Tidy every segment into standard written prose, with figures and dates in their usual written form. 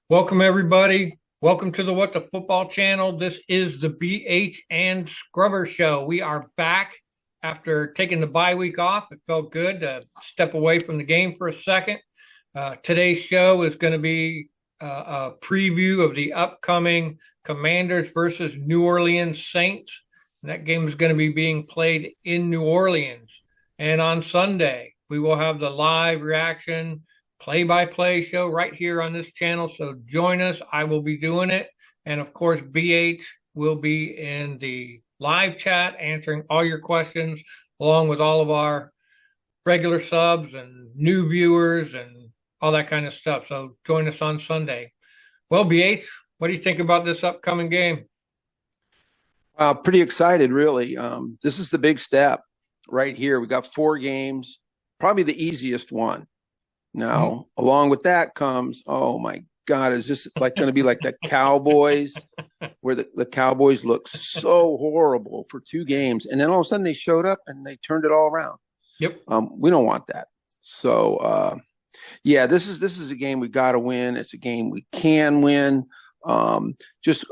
Welcome, everybody. Welcome to the What the Football channel. This is the BH and Scrubber Show. We are back after taking the bye week off. It felt good to step away from the game for a second. Today's show is going to be a preview of the upcoming Commanders versus New Orleans Saints. And that game is going to be being played in New Orleans. And on Sunday, we will have the live reaction play-by-play show right here on this channel. So join us. I will be doing it. And of course, BH will be in the live chat answering all your questions, along with all of our regular subs and new viewers and all that kind of stuff. So join us on Sunday. Well, BH, what do you think about this upcoming game? Pretty excited, really. This is the big step right here. We got 4 games, probably the easiest one. Now, along with that comes, oh my God, is this like going to be like the Cowboys, where the Cowboys look so horrible for 2 games, and then all of a sudden they showed up and they turned it all around. Yep. We don't want that. So, yeah, this is a game we got to win. It's a game we can win. Just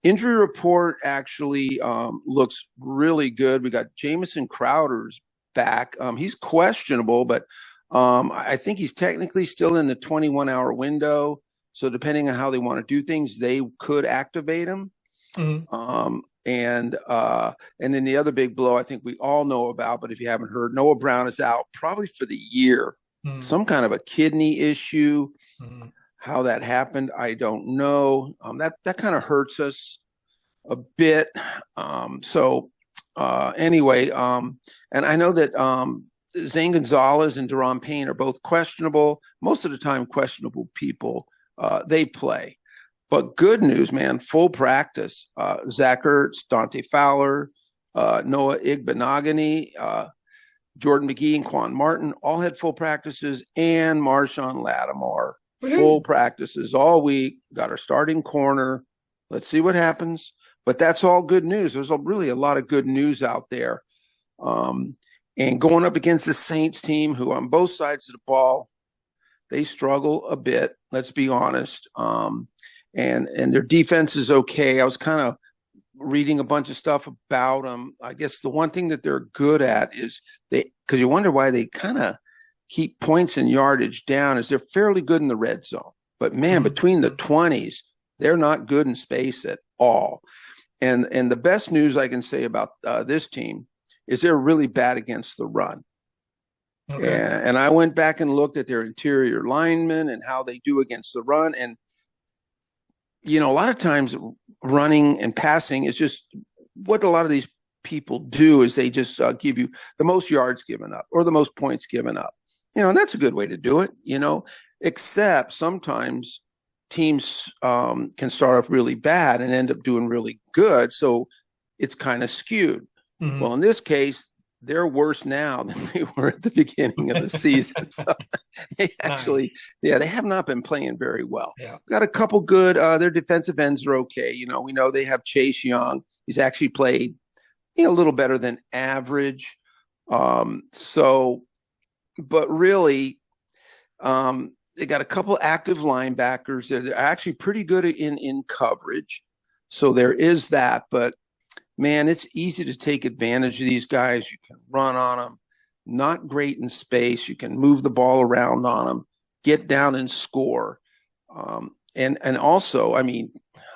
injury report actually looks really good. We got Jamison Crowder's back. He's questionable, but I think he's technically still in the 21-hour window. So depending on how they want to do things, they could activate him. Mm-hmm. And then the other big blow I think we all know about, but if you haven't heard, Noah Brown is out probably for the year. Mm-hmm. Some kind of a kidney issue. Mm-hmm. How that happened, I don't know. That kind of hurts us a bit. Anyway, and I know that Zane Gonzalez and Daron Payne are both questionable. Most of the time, questionable people, they play. But good news, man, full practice. Zach Ertz, Dante Fowler, Noah Igbenogany, Jordan McGee, and Quan Martin all had full practices, and Marshawn Lattimore, full practices all week, got our starting corner. Let's see what happens. But that's all good news. There's really a lot of good news out there. And going up against the Saints team, who on both sides of the ball, they struggle a bit, let's be honest. And their defense is okay. I was kind of reading a bunch of stuff about them. I guess the one thing that they're good at is because you wonder why they kind of keep points and yardage down, is they're fairly good in the red zone. But man, between the 20s, they're not good in space at all. And the best news I can say about this team is they're really bad against the run. Okay. And I went back and looked at their interior linemen and how they do against the run. And, you know, a lot of times running and passing is just what a lot of these people do, is they just give you the most yards given up or the most points given up. You know, and that's a good way to do it, you know, except sometimes teams can start off really bad and end up doing really good. So it's kind of skewed. Mm-hmm. Well, in this case, they're worse now than they were at the beginning of the season. So they actually, they have not been playing very well. Yeah. Got a couple good, their defensive ends are okay. You know, we know they have Chase Young. He's actually played, a little better than average. But really, they got a couple active linebackers. They're actually pretty good in coverage. So there is that. But, man, it's easy to take advantage of these guys. You can run on them. Not great in space. You can move the ball around on them, get down and score. And also, I mean,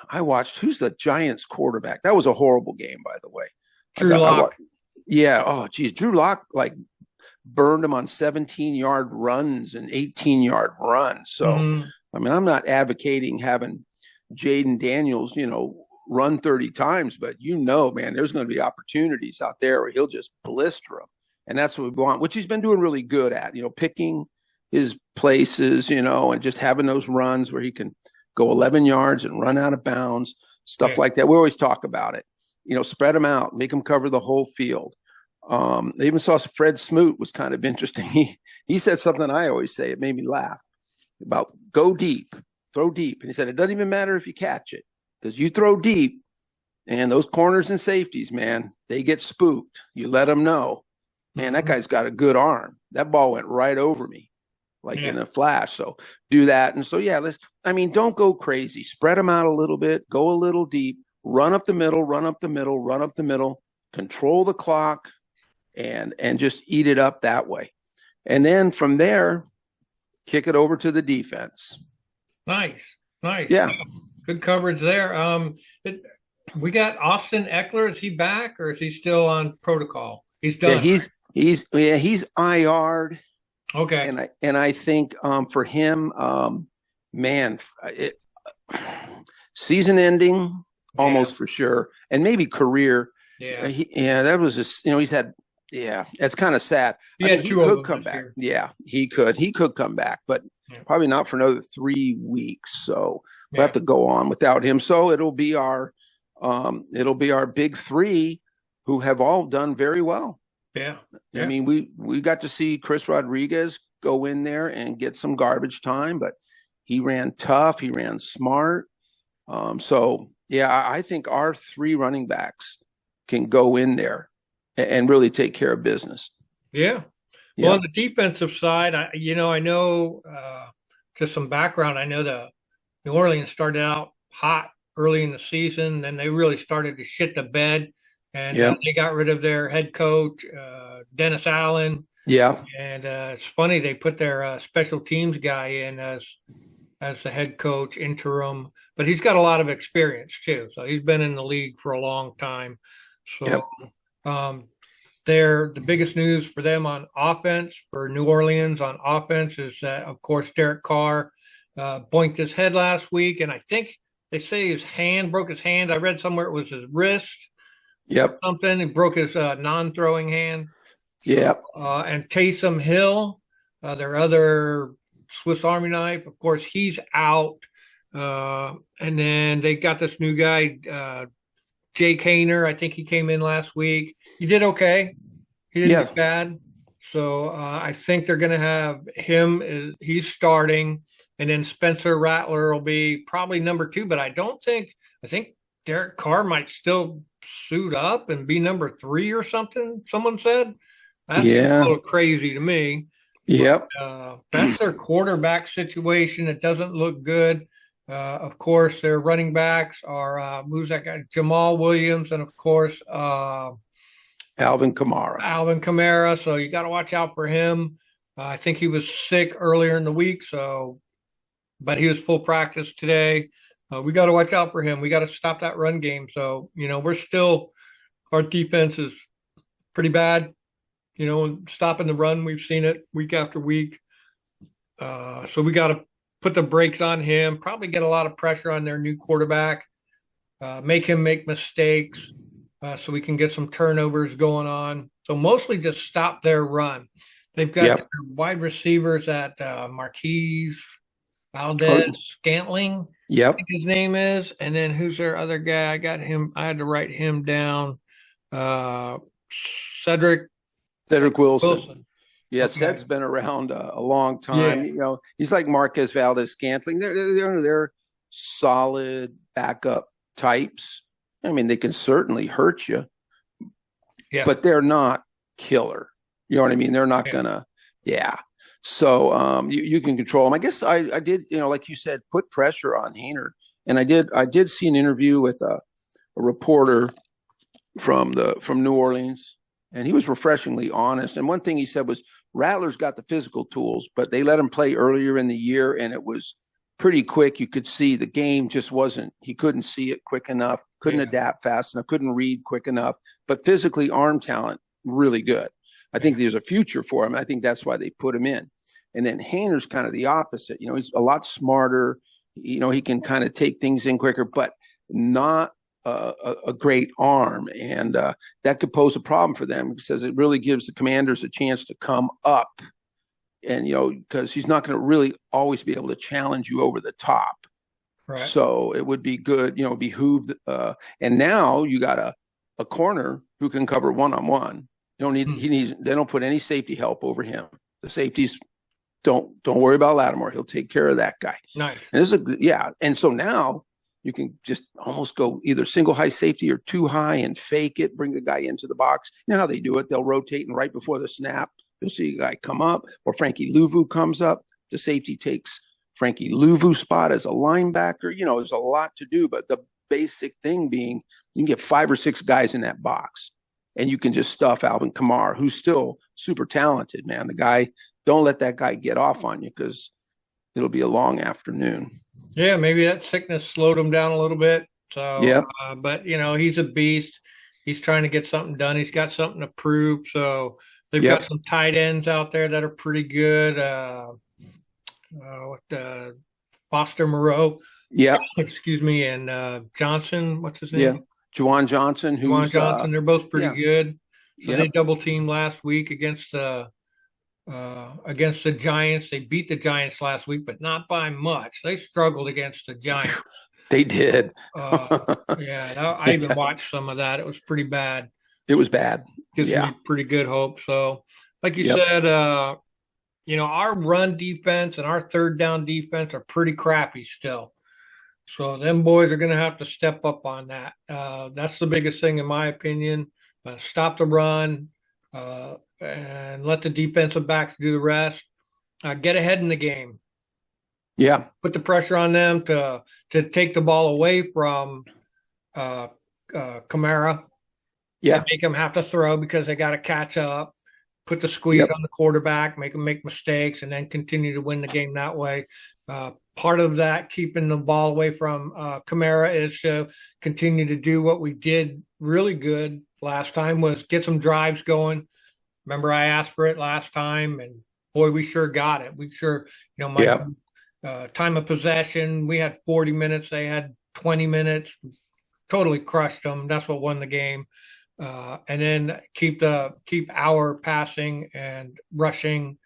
I watched, who's the Giants quarterback? That was a horrible game, by the way. Drew Lock. Yeah. Oh, geez. Drew Lock, burned him on 17-yard runs and 18-yard runs. So, I mean, I'm not advocating having Jaden Daniels, run 30 times, but man, there's going to be opportunities out there where he'll just blister them. And that's what we want, which he's been doing really good at, picking his places, and just having those runs where he can go 11 yards and run out of bounds, stuff like that. We always talk about it, spread them out, make them cover the whole field. They even saw Fred Smoot was kind of interesting. He said something I always say, it made me laugh, about go deep, throw deep. And he said, it doesn't even matter if you catch it, because you throw deep and those corners and safeties, man, they get spooked. You let them know, man, that guy's got a good arm. That ball went right over me. like in a flash. So do that. And so, yeah, don't go crazy. Spread them out a little bit, go a little deep, run up the middle, run up the middle, run up the middle, control the clock, and just eat it up that way. And then from there, kick it over to the defense. Nice. Yeah. Good coverage there. We got Austin Eckler. Is he back or is he still on protocol? He's done. Yeah, he's IR'd. Okay. And I think for him, season ending almost for sure, and maybe career. Yeah. That was just he's had. Yeah, it's kind of sad. He could come back. Year. Yeah, he could. He could come back, but probably not for another 3 weeks. So we'll have to go on without him. So it'll be our big three who have all done very well. Yeah. I mean, we got to see Chris Rodriguez go in there and get some garbage time, but he ran tough. He ran smart. I think our 3 running backs can go in there and really take care of business. Yeah. Well, on the defensive side, I know just some background. I know the New Orleans started out hot early in the season, then they really started to shit the bed, and they got rid of their head coach, Dennis Allen. Yeah. And it's funny, they put their special teams guy in as the head coach interim, but he's got a lot of experience too. So he's been in the league for a long time. So the biggest news for them on offense, for New Orleans on offense, is that, of course, Derek Carr boinked his head last week. And I think they say broke his hand. I read somewhere it was his wrist. Yep. Something. He broke his non-throwing hand. Yep. And Taysom Hill, their other Swiss Army knife, of course, he's out. And then they got this new guy, Jake Haener. I think he came in last week. He did okay. He didn't get bad. So I think they're going to have him. He's starting. And then Spencer Rattler will be probably number 2. But I think Derek Carr might still suit up and be number 3 or something, someone said. That's a little crazy to me. Yep. But, that's their quarterback situation. It doesn't look good. Of course, their running backs are who's that guy? Jamal Williams, and of course Alvin Kamara. So you got to watch out for him. I think he was sick earlier in the week, but he was full practice today. We got to watch out for him. We got to stop that run game. So our defense is pretty bad. Stopping the run, we've seen it week after week. So we got to put the brakes on him, probably get a lot of pressure on their new quarterback, make him make mistakes so we can get some turnovers going on. So mostly just stop their run. They've got their wide receivers at Marquise Valdes-Scantling. Yep. I think his name is. And then who's their other guy? I had to write him down. Cedric Wilson. Yeah, okay. Ced's been around a long time. Yeah. He's like Marquez Valdes-Scantling. They're solid backup types. I mean, they can certainly hurt you, but they're not killer. You know what I mean? They're not gonna. So you can control them. I guess I did. Like you said, put pressure on Haener, and I did see an interview with a reporter from New Orleans. And he was refreshingly honest. And one thing he said was Rattler's got the physical tools, but they let him play earlier in the year, and it was pretty quick. You could see the game just wasn't – he couldn't see it quick enough, couldn't adapt fast enough, couldn't read quick enough. But physically, arm talent, really good. I think there's a future for him. I think that's why they put him in. And then Haener's kind of the opposite. He's a lot smarter. He can kind of take things in quicker, but not a great arm, and that could pose a problem for them because it really gives the Commanders a chance to come up, and because he's not going to really always be able to challenge you over the top. Right. So it would be good, behooved. And now you got a corner who can cover one-on-one. They don't put any safety help over him. The safeties don't worry about Lattimore. He'll take care of that guy. Nice. And and so now you can just almost go either single high safety or too high and fake it, bring the guy into the box. You know how they do it? They'll rotate, and right before the snap, you'll see a guy come up, or Frankie Louvu comes up. the safety takes Frankie Louvu's spot as a linebacker. There's a lot to do, but the basic thing being you can get 5 or 6 guys in that box and you can just stuff Alvin Kamara, who's still super talented, man. The guy, don't let that guy get off on you because it'll be a long afternoon. Yeah, maybe that sickness slowed him down a little bit. So, Yep. But he's a beast. He's trying to get something done. He's got something to prove. So they've Yep. got some tight ends out there that are pretty good. Foster Moreau, Yep. excuse me, and Johnson, what's his name? Yeah. Juwan Johnson, Juwan who's Johnson. They're both pretty good. So Yep. they double teamed last week against the Giants. They beat the Giants last week, but not by much. They struggled against the Giants. They did. I even watched some of that. It was pretty bad. It was bad. Gives Yeah. me pretty good hope. So, like you Yep. said, our run defense and our third down defense are pretty crappy still. So them boys are going to have to step up on that. That's the biggest thing, in my opinion. Stop the run and let the defensive backs do the rest. Get ahead in the game. Yeah. Put the pressure on them to take the ball away from Kamara. Yeah. Make them have to throw because they got to catch up. Put the squeeze on the quarterback, make them make mistakes, and then continue to win the game that way. Part of that, keeping the ball away from Kamara, is to continue to do what we did really good last time, was get some drives going. Remember, I asked for it last time, and boy, we sure got it. We sure, time of possession, we had 40 minutes. They had 20 minutes. Totally crushed them. That's what won the game. And then keep our passing and rushing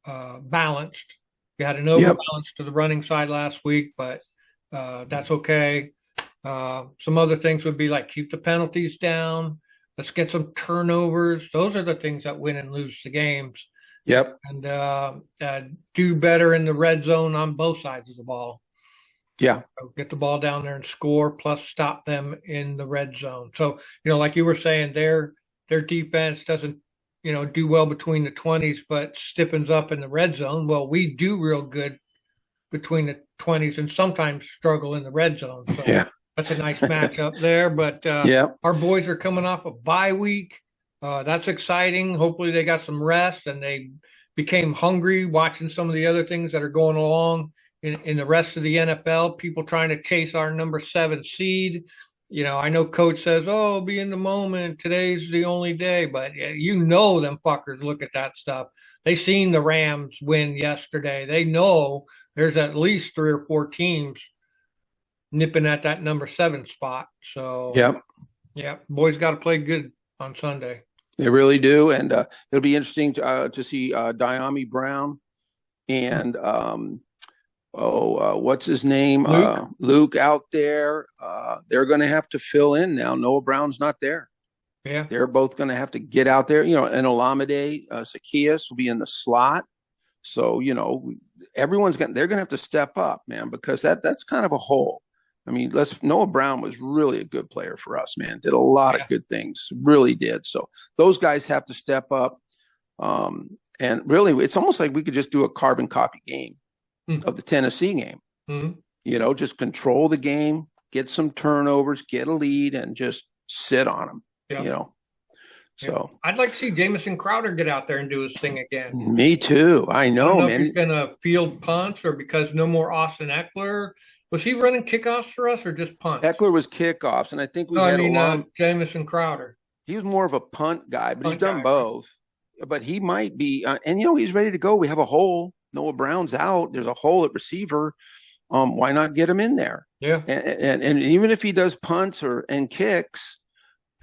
balanced. We had an overbalance to the running side last week, but that's okay. Some other things would be like keep the penalties down. Let's get some turnovers. Those are the things that win and lose the games. Yep. And do better in the red zone on both sides of the ball. Yeah. So get the ball down there and score, plus stop them in the red zone. So, like you were saying, their defense doesn't, do well between the 20s, but stiffens up in the red zone. Well, we do real good between the 20s and sometimes struggle in the red zone. So that's a nice matchup there. But our boys are coming off a bye week. That's exciting. Hopefully they got some rest and they became hungry watching some of the other things that are going along in the rest of the NFL, people trying to chase our number 7 seed. I know coach says, oh, be in the moment. Today's the only day. But them fuckers look at that stuff. They seen the Rams win yesterday. They know there's at least 3 or 4 teams nipping at that number 7 spot. So, boys got to play good on Sunday. They really do. And it'll be interesting to see Dyami Brown and what's his name? Luke out there. They're going to have to fill in now. Noah Brown's not there. Yeah. They're both going to have to get out there. And Olamide Zaccheaus will be in the slot. So, they're going to have to step up, man, because that's kind of a hole. I mean, Noah Brown was really a good player for us, man. Did a lot of good things, really did. So those guys have to step up. And really, it's almost like we could just do a carbon copy game of the Tennessee game. Mm-hmm. Just control the game, get some turnovers, get a lead, and just sit on them. So I'd like to see Jamison Crowder get out there and do his thing again. Me too. I know, man. If he's going to field punts or because no more Austin Eckler. Was he running kickoffs for us or just punts? Eckler was kickoffs, and I think Jamison Crowder. He was more of a punt guy, but he's done both. But he might be, and he's ready to go. We have a hole. Noah Brown's out. There's a hole at receiver. Why not get him in there? Yeah. And even if he does punts and kicks,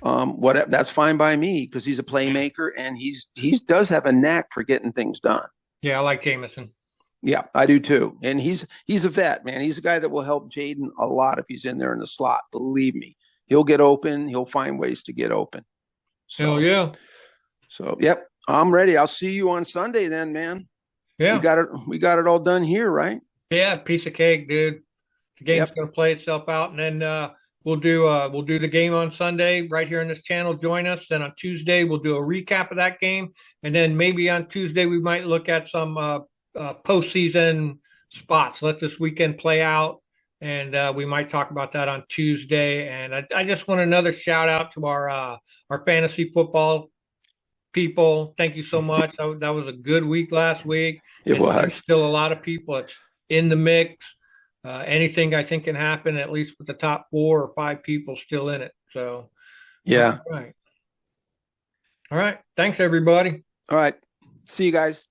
that's fine by me because he's a playmaker and he does have a knack for getting things done. Yeah, I like Jamison. Yeah, I do too. And he's a vet, man. He's a guy that will help Jaden a lot if he's in there in the slot. Believe me, he'll get open. He'll find ways to get open. So, hell yeah. So, yep, I'm ready. I'll see you on Sunday then, man. Yeah. We got it all done here, right? Yeah, piece of cake, dude. The game's going to play itself out, and then we'll do the game on Sunday right here on this channel. Join us. Then on Tuesday we'll do a recap of that game, and then maybe on Tuesday we might look at some postseason spots. Let this weekend play out, and we might talk about that on Tuesday. And I just want another shout out to our fantasy football people. Thank you so much. That was a good week last week. It And there's was. still a lot of people that's in the mix. Anything I think can happen, at least with the top 4 or 5 people still in it. So, Yeah. all right. All right. Thanks, everybody. All right. See you guys.